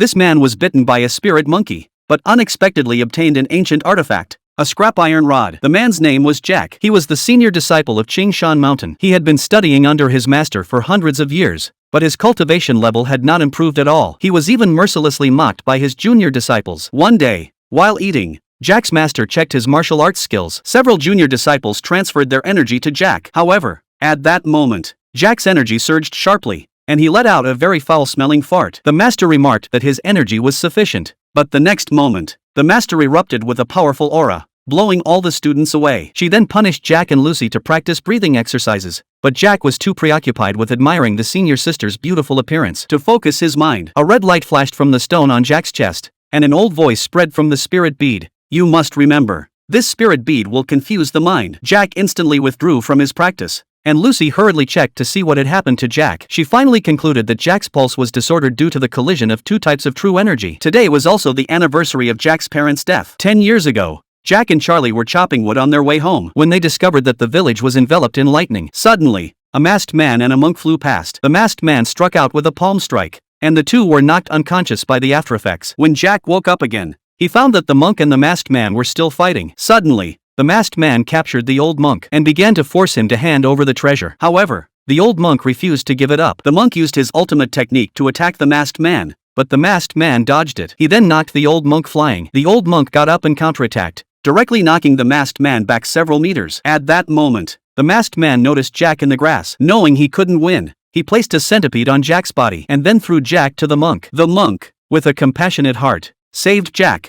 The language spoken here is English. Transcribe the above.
This man was bitten by a spirit monkey, but unexpectedly obtained an ancient artifact, a scrap iron rod. The man's name was Jack. He was the senior disciple of Qingshan Mountain. He had been studying under his master for hundreds of years, but his cultivation level had not improved at all. He was even mercilessly mocked by his junior disciples. One day, while eating, Jack's master checked his martial arts skills. Several junior disciples transferred their energy to Jack. However, at that moment, Jack's energy surged sharply, and he let out a very foul-smelling fart. The master remarked that his energy was sufficient, but the next moment, the master erupted with a powerful aura, blowing all the students away. She then punished Jack and Lucy to practice breathing exercises, but Jack was too preoccupied with admiring the senior sister's beautiful appearance to focus his mind. A red light flashed from the stone on Jack's chest, and an old voice spread from the spirit bead. You must remember, this spirit bead will confuse the mind. Jack instantly withdrew from his practice, and Lucy hurriedly checked to see what had happened to Jack. She finally concluded that Jack's pulse was disordered due to the collision of two types of true energy. Today was also the anniversary of Jack's parents' death. 10 years ago, Jack and Charlie were chopping wood on their way home when they discovered that the village was enveloped in lightning. Suddenly, a masked man and a monk flew past. The masked man struck out with a palm strike, and the two were knocked unconscious by the aftereffects. When Jack woke up again, he found that the monk and the masked man were still fighting. Suddenly, the masked man captured the old monk and began to force him to hand over the treasure. However, the old monk refused to give it up. The monk used his ultimate technique to attack the masked man, but the masked man dodged it. He then knocked the old monk flying. The old monk got up and counterattacked, directly knocking the masked man back several meters. At that moment, the masked man noticed Jack in the grass. Knowing he couldn't win, he placed a centipede on Jack's body and then threw Jack to the monk. The monk, with a compassionate heart, saved Jack,